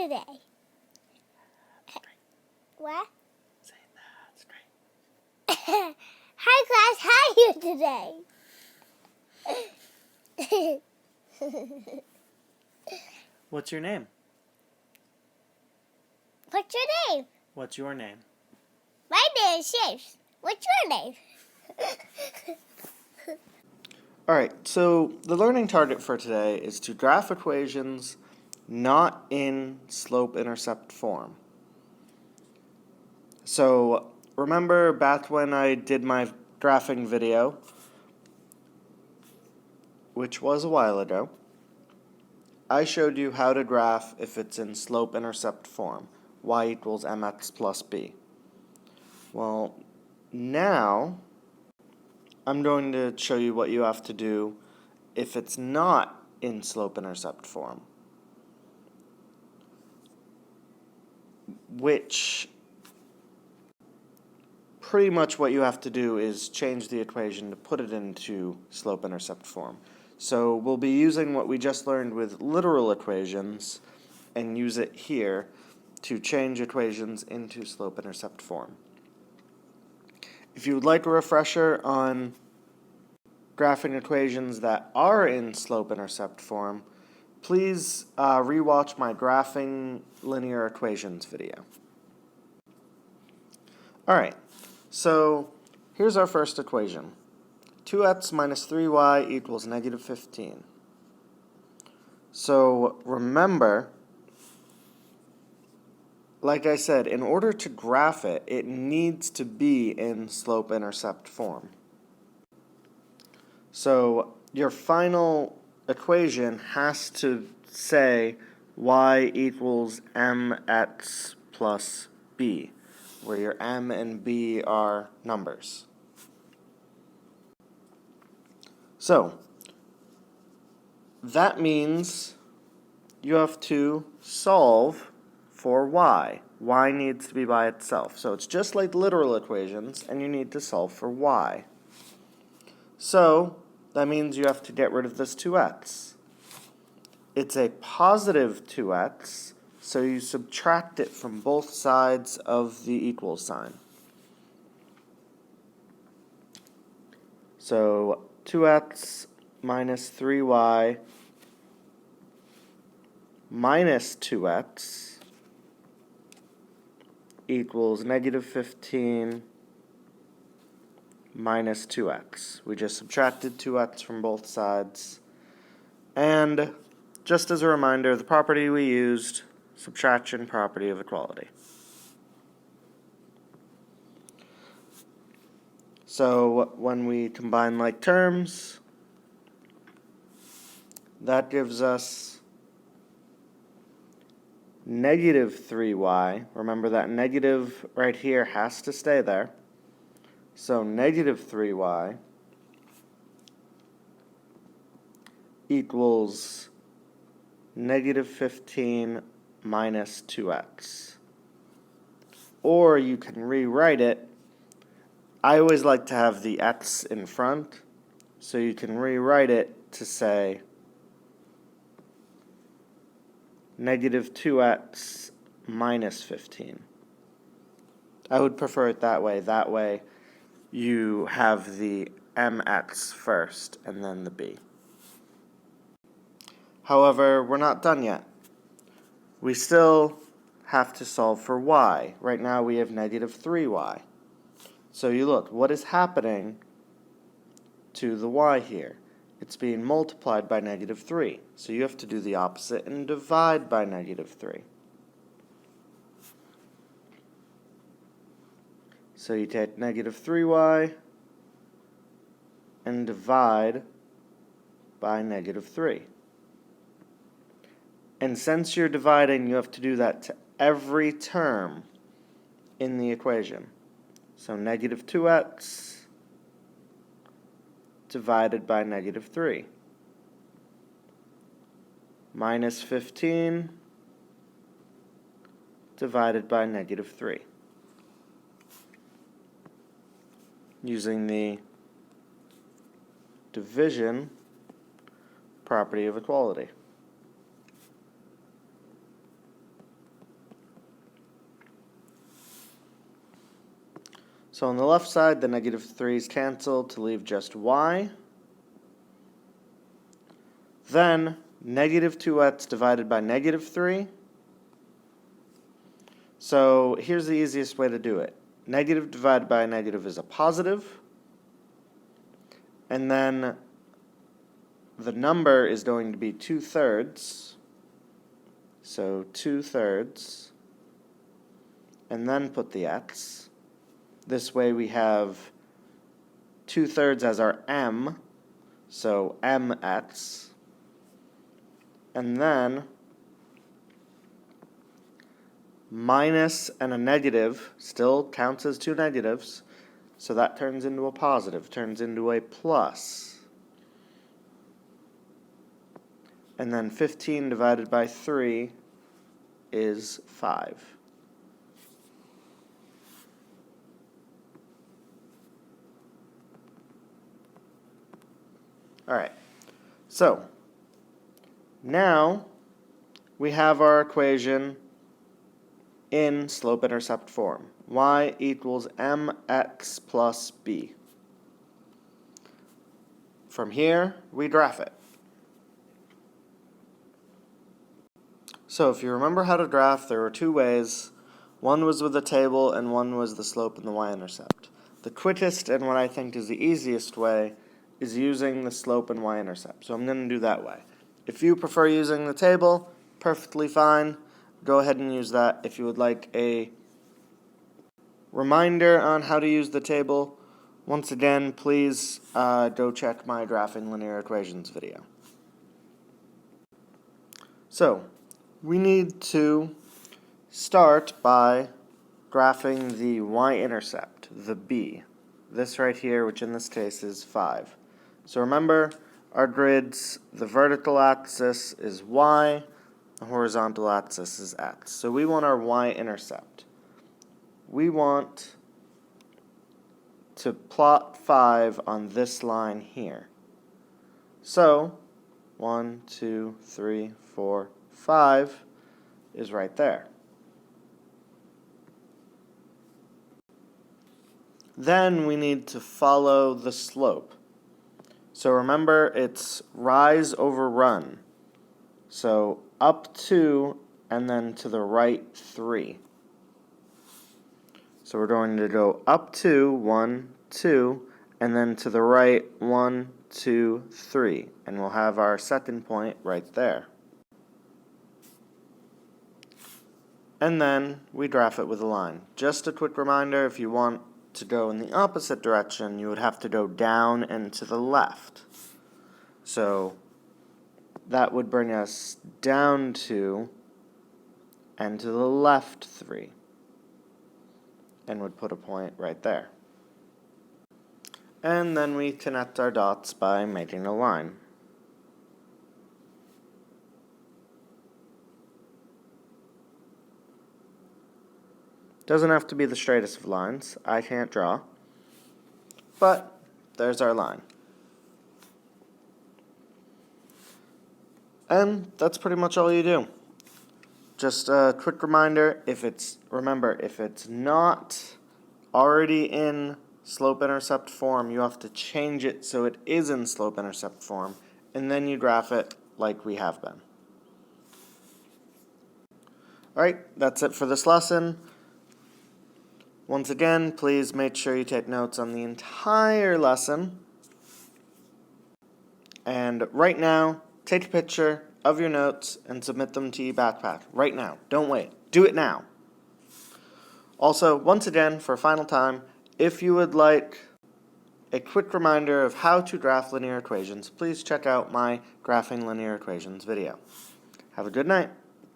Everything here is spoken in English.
today? What? Say that straight. Hi class, how are you today? What's your name? What's your name? What's your name? My name is James. What's your name? Alright, so the learning target for today is to graph equations not in slope-intercept form. So remember back when I did my graphing video, which was a while ago, I showed you how to graph if it's in slope-intercept form, y equals mx plus b. Well, now I'm going to show you what you have to do if it's not in slope-intercept form, which pretty much what you have to do is change the equation to put it into slope-intercept form. So we'll be using what we just learned with literal equations and use it here to change equations into slope-intercept form. If you would like a refresher on graphing equations that are in slope-intercept form, please rewatch my graphing linear equations video. Alright, so here's our first equation. 2x minus 3y equals negative 15. So remember, like I said, in order to graph it, it needs to be in slope-intercept form. So your final equation has to say y equals mx plus b, where your m and b are numbers. So that means you have to solve for y. Y needs to be by itself. So it's just like literal equations, and you need to solve for y. So that means you have to get rid of this 2x. It's a positive 2x, so you subtract it from both sides of the equal sign. So 2x minus 3y minus 2x equals negative 15 minus 2x. We just subtracted 2x from both sides. And just as a reminder, the property we used, subtraction property of equality. So when we combine like terms, that gives us negative 3y. Remember that negative right here has to stay there. So negative 3y equals negative 15 minus 2x. Or you can rewrite it. I always like to have the x in front, so you can rewrite it to say negative 2x minus 15. I would prefer it that way. That way you have the mx first and then the b. However, we're not done yet. We still have to solve for y. Right now we have negative 3y. So you look, what is happening to the y here? It's being multiplied by negative 3. So you have to do the opposite and divide by negative 3. So you take negative 3y and divide by negative 3. And since you're dividing, you have to do that to every term in the equation. So negative 2x divided by negative 3. Minus 15 divided by negative 3. Using the division property of equality. So on the left side, the negative 3's cancel to leave just y. Then negative 2x divided by negative 3. So here's the easiest way to do it. Negative divided by a negative is a positive. And then the number is going to be 2/3. So 2/3. And then put the x. This way we have 2/3 as our m. So mx. And then minus and a negative still counts as two negatives, so that turns into a positive, turns into a plus. And then 15 divided by 3 is 5. Alright, so now we have our equation in slope-intercept form. Y equals mx plus b. From here, we graph it. So if you remember how to graph, there were two ways. One was with a table and one was the slope and the y-intercept. The quickest and what I think is the easiest way is using the slope and y-intercept. So I'm going to do that way. If you prefer using the table, perfectly fine. Go ahead and use that. If you would like a reminder on how to use the table, once again, please go check my graphing linear equations video. So, we need to start by graphing the y-intercept, the b. This right here, which in this case is 5. So remember, our grids, the vertical axis is y, the horizontal axis is x. So we want our y-intercept. We want to plot 5 on this line here. So 1, 2, 3, 4, 5 is right there. Then we need to follow the slope. So remember, it's rise over run. So up 2 and then to the right 3. So we're going to go up 2, 1, 2, and then to the right 1, 2, 3. And we'll have our second point right there. And then we graph it with a line. Just a quick reminder, if you want to go in the opposite direction, you would have to go down and to the left. So that would bring us down 2 and to the left 3. And would put a point right there. And then we connect our dots by making a line. Doesn't have to be the straightest of lines. I can't draw. But there's our line. And that's pretty much all you do. Just a quick reminder, if it's not already in slope-intercept form, you have to change it so it is in slope-intercept form, and then you graph it like we have been. Alright, that's it for this lesson. Once again, please make sure you take notes on the entire lesson. And right now, take a picture of your notes and submit them to eBackpack. Right now. Don't wait. Do it now. Also, once again, for a final time, if you would like a quick reminder of how to graph linear equations, please check out my Graphing Linear Equations video. Have a good night.